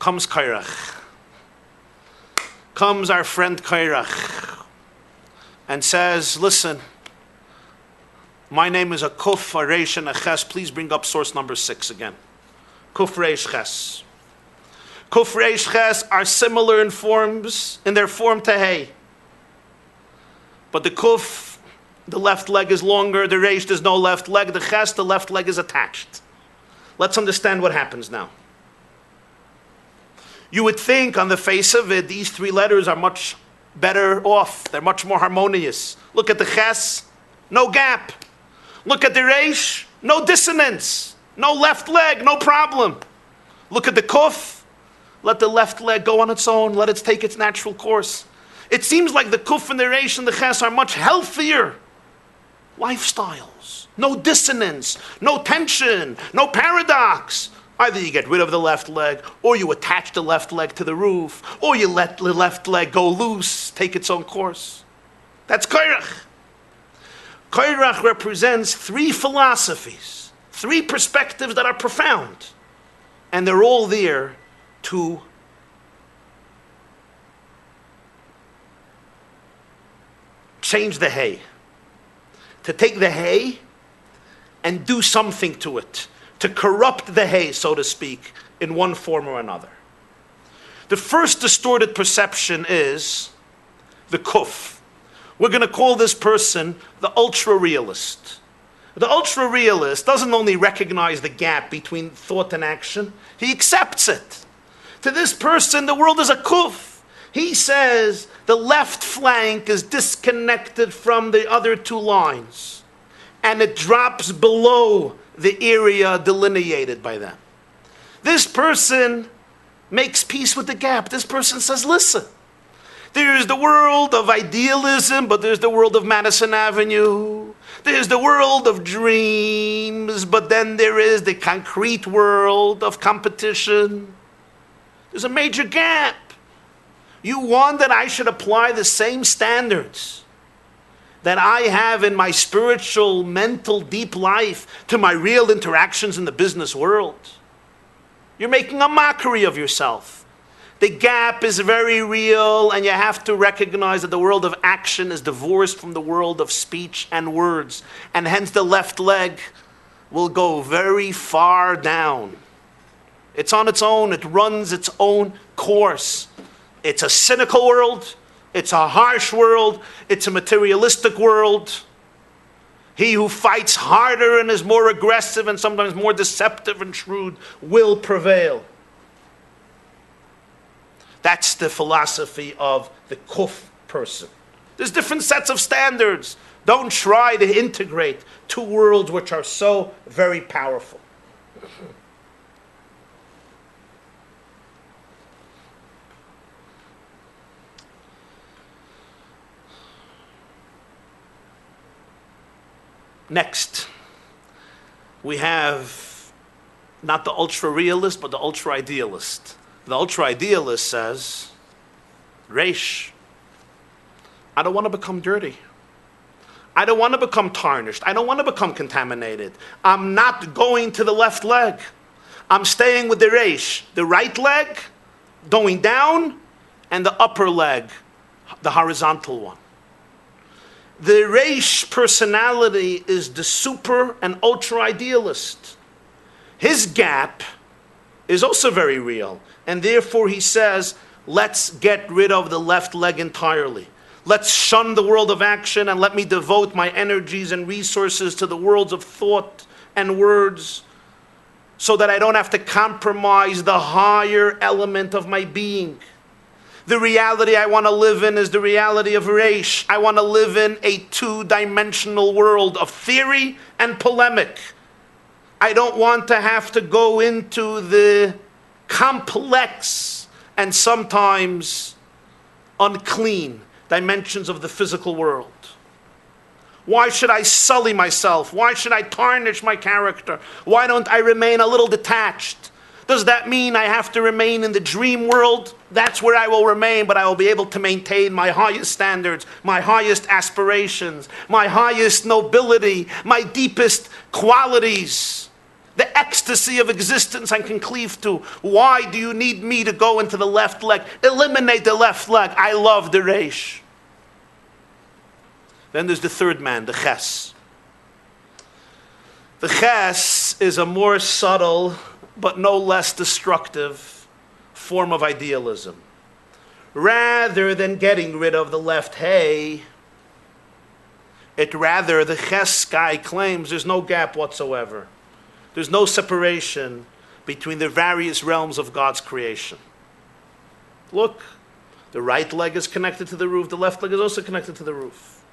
Comes Korach. Comes our friend Korach and says, listen, my name is a Kuf, a Reish, and a Ches. Please bring up source number 6 again. Kuf, Reish, Ches. Kuf, Reish, Ches are similar in their form to Hey. But the Kuf, the left leg is longer. The Reish, there's no left leg. The Ches, the left leg is attached. Let's understand what happens now. You would think on the face of it, these 3 letters are much better off. They're much more harmonious. Look at the Ches, no gap. Look at the Reish, no dissonance. No left leg, no problem. Look at the Kuf, let the left leg go on its own. Let it take its natural course. It seems like the Kuf and the Reish and the Ches are much healthier lifestyles. No dissonance, no tension, no paradox. Either you get rid of the left leg, or you attach the left leg to the roof, or you let the left leg go loose, take its own course. That's Korach. Korach represents 3 philosophies, 3 perspectives that are profound. And they're all there to change the hay. To take the hay and do something to it. To corrupt the hay, so to speak, in one form or another. The first distorted perception is the Kuf. We're going to call this person the ultra-realist. The ultra-realist doesn't only recognize the gap between thought and action, he accepts it. To this person, the world is a Kuf. He says the left flank is disconnected from the other 2 lines, and it drops below the area delineated by them. This person makes peace with the gap. This person says, listen, there's the world of idealism, but there's the world of Madison Avenue. There's the world of dreams, but then there is the concrete world of competition. There's a major gap. You want that I should apply the same standards that I have in my spiritual, mental, deep life to my real interactions in the business world. You're making a mockery of yourself. The gap is very real, and you have to recognize that the world of action is divorced from the world of speech and words, and hence the left leg will go very far down. It's on its own. It runs its own course. It's a cynical world. It's a harsh world. It's a materialistic world. He who fights harder and is more aggressive and sometimes more deceptive and shrewd will prevail. That's the philosophy of the kuf person. There's different sets of standards. Don't try to integrate two worlds which are so very powerful. Next, we have not the ultra-realist, but the ultra-idealist. The ultra-idealist says, Reish, I don't want to become dirty. I don't want to become tarnished. I don't want to become contaminated. I'm not going to the left leg. I'm staying with the Reish, the right leg going down, and the upper leg, the horizontal one. The Reish personality is the super and ultra-idealist. His gap is also very real. And therefore he says, let's get rid of the left leg entirely. Let's shun the world of action and let me devote my energies and resources to the worlds of thought and words so that I don't have to compromise the higher element of my being. The reality I want to live in is the reality of Reish. I want to live in a two-dimensional world of theory and polemic. I don't want to have to go into the complex and sometimes unclean dimensions of the physical world. Why should I sully myself? Why should I tarnish my character? Why don't I remain a little detached? Does that mean I have to remain in the dream world? That's where I will remain, but I will be able to maintain my highest standards, my highest aspirations, my highest nobility, my deepest qualities, the ecstasy of existence I can cleave to. Why do you need me to go into the left leg? Eliminate the left leg. I love the Reish. Then there's the third man, the Ches. The Ches is a more subtle but no less destructive form of idealism. Rather than getting rid of the left hay, the Ches guy claims there's no gap whatsoever. There's no separation between the various realms of God's creation. Look, the right leg is connected to the roof, the left leg is also connected to the roof.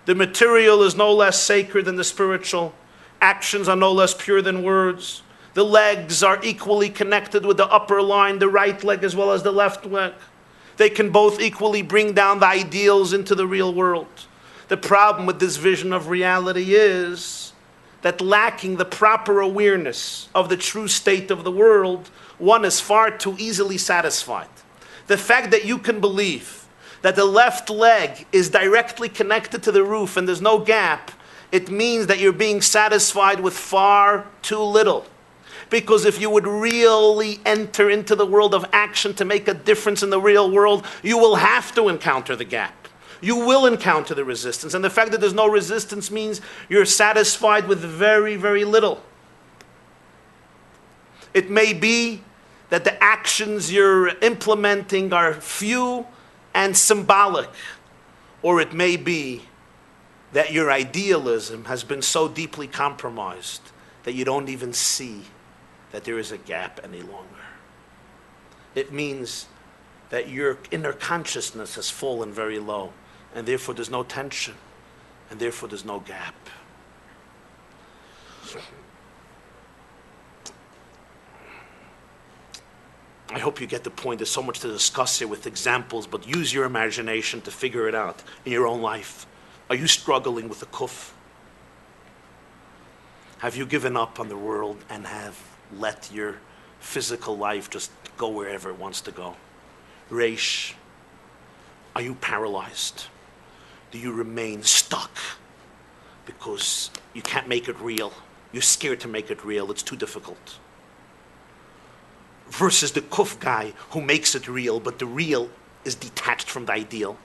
The material is no less sacred than the spiritual. Actions are no less pure than words. The legs are equally connected with the upper line, the right leg as well as the left leg. They can both equally bring down the ideals into the real world. The problem with this vision of reality is that lacking the proper awareness of the true state of the world, one is far too easily satisfied. The fact that you can believe that the left leg is directly connected to the roof and there's no gap, it means that you're being satisfied with far too little. Because if you would really enter into the world of action to make a difference in the real world, you will have to encounter the gap. You will encounter the resistance. And the fact that there's no resistance means you're satisfied with very, very little. It may be that the actions you're implementing are few and symbolic. Or it may be that your idealism has been so deeply compromised that you don't even see that there is a gap any longer. It means that your inner consciousness has fallen very low, and therefore there's no tension, and therefore there's no gap. I hope you get the point. There's so much to discuss here with examples, but use your imagination to figure it out in your own life. Are you struggling with a kuf? Have you given up on the world and have let your physical life just go wherever it wants to go? Reish, are you paralyzed? Do you remain stuck because you can't make it real? You're scared to make it real. It's too difficult. Versus the kuf guy who makes it real, but the real is detached from the ideal.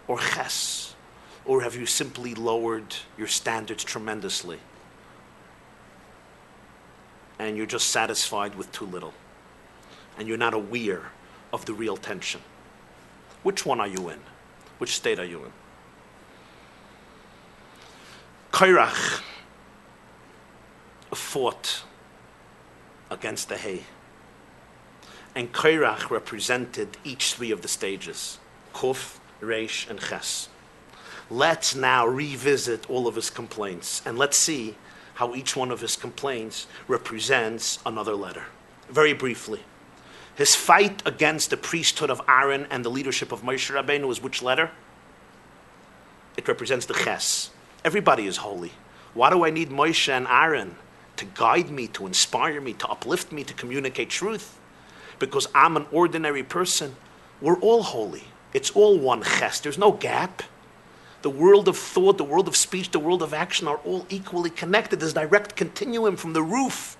Or ches. Or have you simply lowered your standards tremendously? And you're just satisfied with too little. And you're not aware of the real tension. Which one are you in? Which state are you in? Korach fought against the hay. And Korach represented each three of the stages. Kuf, Reish, and Ches. Let's now revisit all of his complaints. And let's see how each one of his complaints represents another letter. Very briefly. His fight against the priesthood of Aaron and the leadership of Moshe Rabbeinu is which letter? It represents the Ches. Everybody is holy. Why do I need Moshe and Aaron to guide me, to inspire me, to uplift me, to communicate truth? Because I'm an ordinary person. We're all holy. It's all one Ches. There's no gap. The world of thought, the world of speech, the world of action are all equally connected. There's a direct continuum from the roof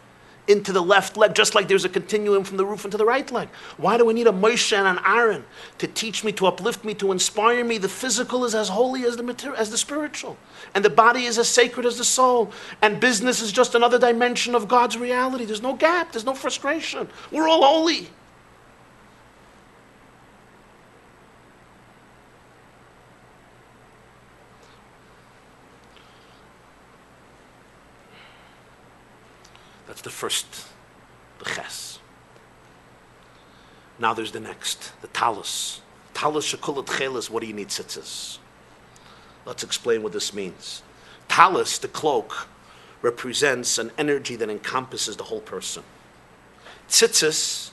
into the left leg, just like there's a continuum from the roof into the right leg. Why do we need a Moshe and an Aaron to teach me, to uplift me, to inspire me? The physical is as holy as the material, as the spiritual. And the body is as sacred as the soul. And business is just another dimension of God's reality. There's no gap. There's no frustration. We're all holy. That's the first, the Ches. Now there's the next, the Talus. Talus shekulat chelis, what do you need tzitzis? Let's explain what this means. Talus, the cloak, represents an energy that encompasses the whole person. Tzitzis,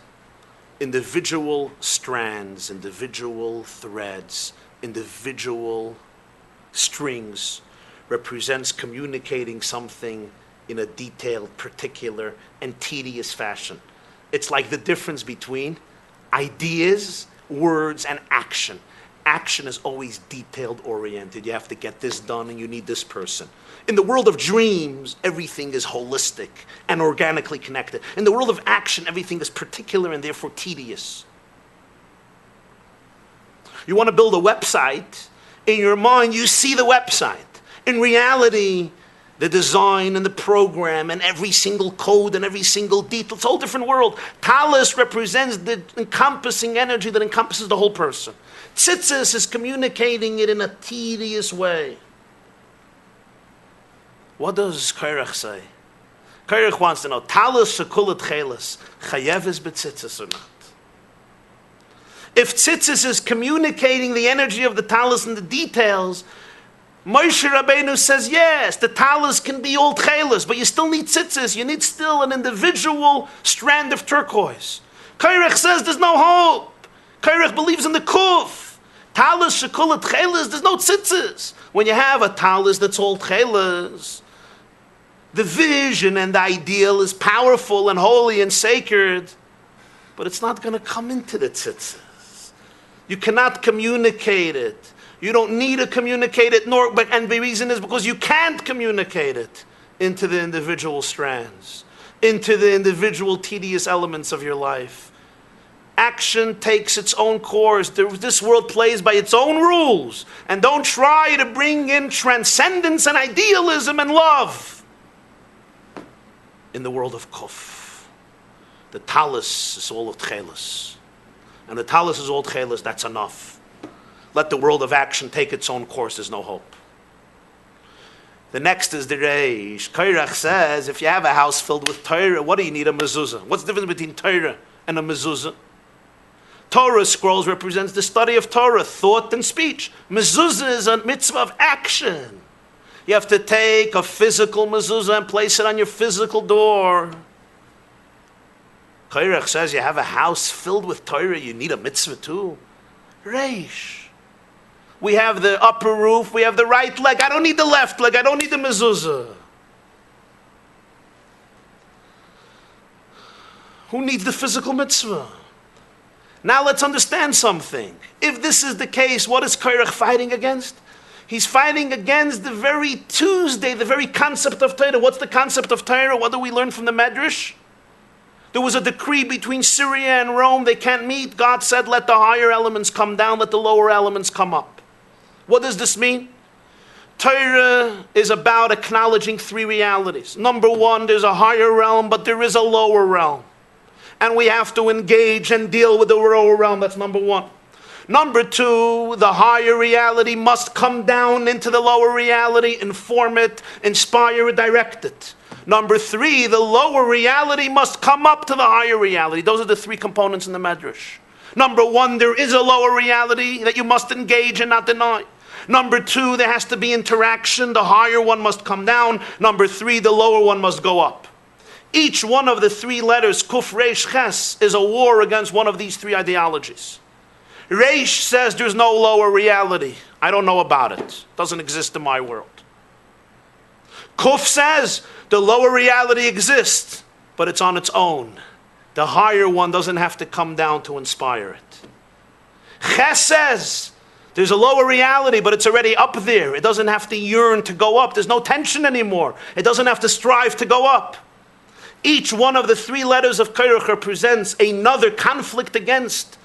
individual strands, individual threads, individual strings, represents communicating something in a detailed, particular, and tedious fashion. It's like the difference between ideas, words, and action. Action is always detailed-oriented. You have to get this done, and you need this person. In the world of dreams, everything is holistic and organically connected. In the world of action, everything is particular and therefore tedious. You want to build a website, in your mind, you see the website. In reality, the design and the program and every single code and every single detail. It's a whole different world. Talus represents the encompassing energy that encompasses the whole person. Tzitzis is communicating it in a tedious way. What does Korach say? Korach wants to know, Talus shekulat chelis, chayev b'tzitzis or not? If tzitzis is communicating the energy of the talus and the details, Moshe Rabbeinu says, yes, the talus can be all tchelis, but you still need tzitzis. You need still an individual strand of turquoise. Korach says there's no hope. Korach believes in the kuf. Talus shekulat tchelis, there's no tzitzis. When you have a talus that's all tchelis, the vision and the ideal is powerful and holy and sacred, but it's not going to come into the tzitzis. You cannot communicate it. You don't need to communicate it, and the reason is because you can't communicate it into the individual strands, into the individual tedious elements of your life. Action takes its own course. This world plays by its own rules. And don't try to bring in transcendence and idealism and love in the world of kuf. The talus is all of tchelis. And the talus is all tchelis, that's enough. Let the world of action take its own course. There's no hope. The next is the Reish. Korach says, if you have a house filled with Torah, what do you need a mezuzah? What's the difference between Torah and a mezuzah? Torah scrolls represents the study of Torah, thought and speech. Mezuzah is a mitzvah of action. You have to take a physical mezuzah and place it on your physical door. Korach says you have a house filled with Torah, you need a mitzvah too. Reish. We have the upper roof, we have the right leg. I don't need the left leg, I don't need the mezuzah. Who needs the physical mitzvah? Now let's understand something. If this is the case, what is Korach fighting against? He's fighting against the very Tuesday, the very concept of Torah. What's the concept of Torah? What do we learn from the Medrash? There was a decree between Syria and Rome. They can't meet. God said, let the higher elements come down, let the lower elements come up. What does this mean? Torah is about acknowledging three realities. Number one, there's a higher realm, but there is a lower realm. And we have to engage and deal with the lower realm. That's number one. Number two, the higher reality must come down into the lower reality, inform it, inspire it, direct it. Number three, the lower reality must come up to the higher reality. Those are the three components in the Medrash. Number one, there is a lower reality that you must engage and not deny. Number two, there has to be interaction. The higher one must come down. Number three, the lower one must go up. Each one of the three letters, Kuf, Reish, Ches, is a war against one of these three ideologies. Reish says there's no lower reality. I don't know about it. It doesn't exist in my world. Kuf says the lower reality exists, but it's on its own. The higher one doesn't have to come down to inspire it. Ches says there's a lower reality, but it's already up there. It doesn't have to yearn to go up. There's no tension anymore. It doesn't have to strive to go up. Each one of the three letters of Korach represents another conflict against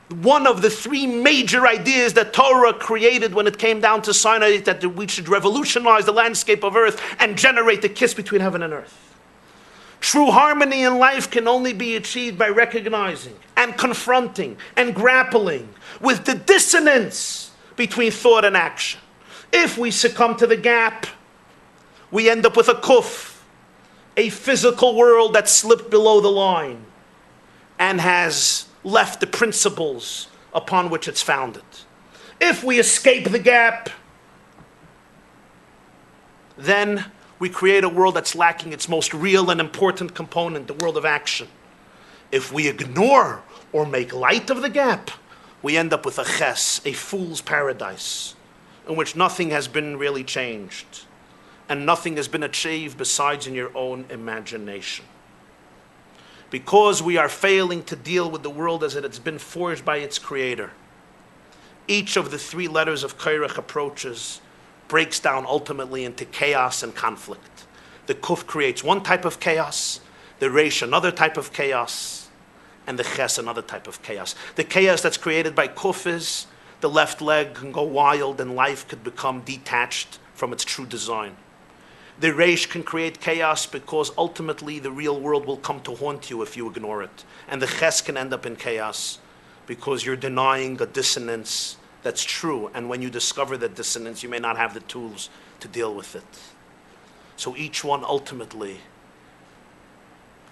one of the three major ideas that Torah created when it came down to Sinai, that we should revolutionize the landscape of earth and generate the kiss between heaven and earth. True harmony in life can only be achieved by recognizing and confronting and grappling with the dissonance between thought and action. If we succumb to the gap, we end up with a kuf, a physical world that slipped below the line and has left the principles upon which it's founded. If we escape the gap, then we create a world that's lacking its most real and important component, the world of action. If we ignore or make light of the gap, we end up with a ches, a fool's paradise, in which nothing has been really changed and nothing has been achieved besides in your own imagination. Because we are failing to deal with the world as it has been forged by its creator, each of the three letters of Korach approaches breaks down ultimately into chaos and conflict. The Kuf creates one type of chaos, the Reish another type of chaos, and the Ches another type of chaos. The chaos that's created by Kuf is the left leg can go wild and life could become detached from its true design. The Reish can create chaos because ultimately the real world will come to haunt you if you ignore it. And the Ches can end up in chaos because you're denying a dissonance that's true. And when you discover that dissonance, you may not have the tools to deal with it. So each one ultimately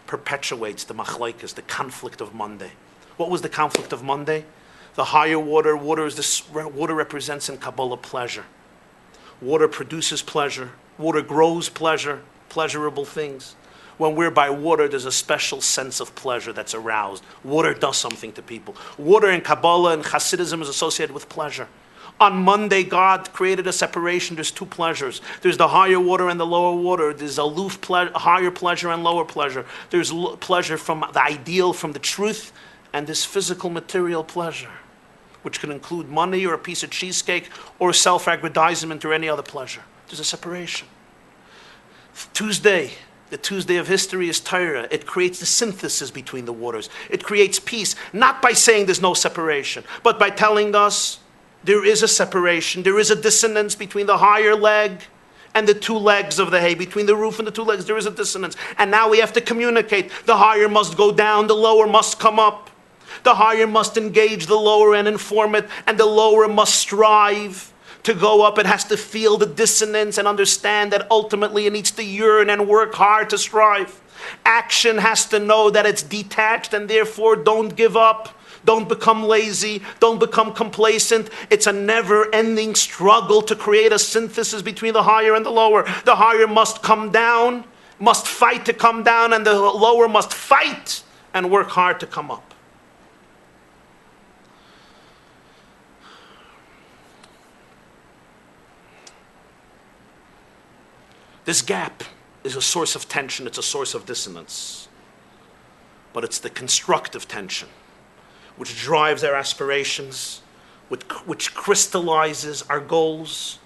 perpetuates the machlaikas, the conflict of Monday. What was the conflict of Monday? The higher water. Water represents in Kabbalah pleasure. Water produces pleasure. Water grows pleasure, pleasurable things. When we're by water, there's a special sense of pleasure that's aroused. Water does something to people. Water in Kabbalah and Hasidism is associated with pleasure. On Monday, God created a separation. There's two pleasures. There's the higher water and the lower water. There's higher pleasure and lower pleasure. There's pleasure from the ideal, from the truth, and this physical material pleasure, which can include money or a piece of cheesecake or self-aggrandizement or any other pleasure. There's a separation. Tuesday, the Tuesday of history is Torah. It creates the synthesis between the waters. It creates peace, not by saying there's no separation, but by telling us there is a separation. There is a dissonance between the higher leg and the two legs of the hay. Between the roof and the two legs, there is a dissonance. And now we have to communicate. The higher must go down, the lower must come up. The higher must engage the lower and inform it, and the lower must strive to go up. It has to feel the dissonance and understand that ultimately it needs to yearn and work hard to strive. Action has to know that it's detached and therefore don't give up. Don't become lazy. Don't become complacent. It's a never-ending struggle to create a synthesis between the higher and the lower. The higher must come down, must fight to come down, and the lower must fight and work hard to come up. This gap is a source of tension, it's a source of dissonance. but it's the constructive tension which drives our aspirations, which crystallizes our goals,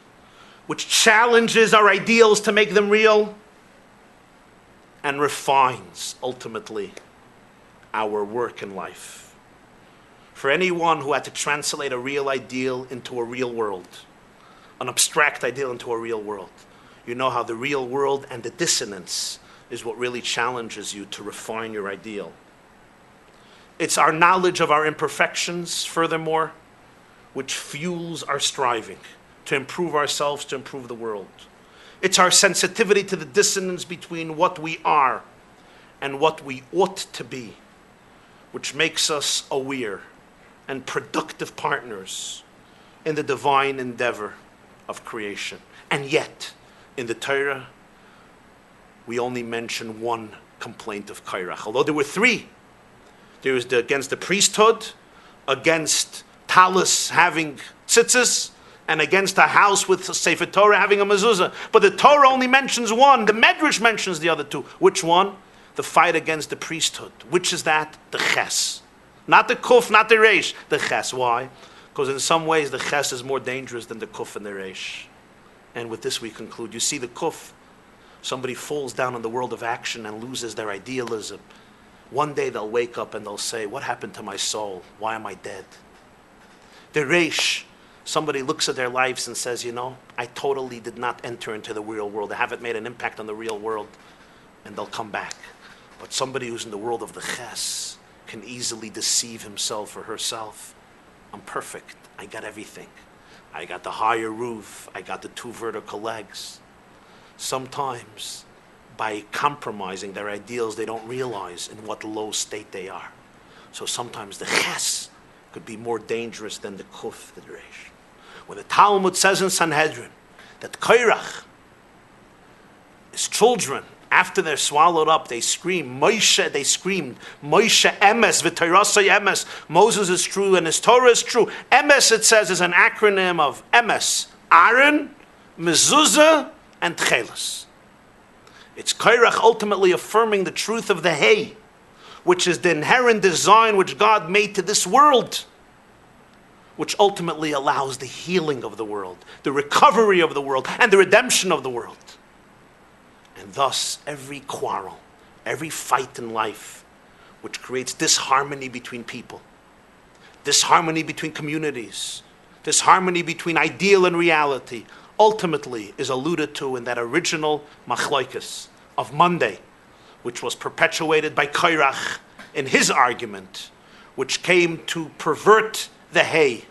which challenges our ideals to make them real, and refines, ultimately, our work in life. For anyone who had to translate a real ideal into a real world, an abstract ideal into a real world, you know how the real world and the dissonance is what really challenges you to refine your ideal. It's our knowledge of our imperfections, furthermore, which fuels our striving to improve ourselves, to improve the world. It's our sensitivity to the dissonance between what we are and what we ought to be, which makes us aware and productive partners in the divine endeavor of creation. And yet, in the Torah, we only mention one complaint of Korach, although there were three. There was against the priesthood, against talus having tzitzis, and against a house with a Sefer Torah having a mezuzah. But the Torah only mentions one. The Medrash mentions the other two. Which one? The fight against the priesthood. Which is that? The ches. Not the kuf, not the reish. The ches. Why? Because in some ways the ches is more dangerous than the kuf and the reish. And with this we conclude. You see the kuf, somebody falls down in the world of action and loses their idealism. One day they'll wake up and they'll say, what happened to my soul? Why am I dead? The reish, somebody looks at their lives and says, you know, I totally did not enter into the real world. I haven't made an impact on the real world. And they'll come back. But somebody who's in the world of the ches can easily deceive himself or herself. I'm perfect. I got everything. I got the higher roof. I got the 2 vertical legs. Sometimes, by compromising their ideals, they don't realize in what low state they are. So sometimes the ches could be more dangerous than the kuf, the reish. When the Talmud says in Sanhedrin that Korach, his children, after they're swallowed up, they scream, Moshe, they screamed, Moshe emes, v'torasai emes, Moses is true and his Torah is true. Emes, it says, is an acronym of emes, Aaron, mezuzah, and tchelis. It's Korach ultimately affirming the truth of the hay, which is the inherent design which God made to this world, which ultimately allows the healing of the world, the recovery of the world, and the redemption of the world. And thus, every quarrel, every fight in life, which creates disharmony between people, disharmony between communities, disharmony between ideal and reality, ultimately is alluded to in that original machlokes of Monday, which was perpetuated by Korach in his argument, which came to pervert the hay,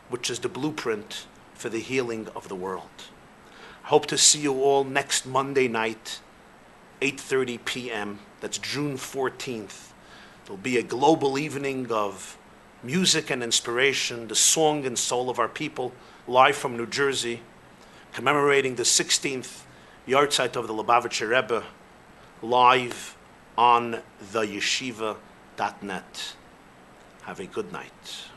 which is the blueprint for the healing of the world. I hope to see you all next Monday night, 8:30 p.m. That's June 14th. There'll be a global evening of music and inspiration, the song and soul of our people, live from New Jersey, commemorating the 16th Yartzeit of the Lubavitcher Rebbe, live on theyeshiva.net. Have a good night.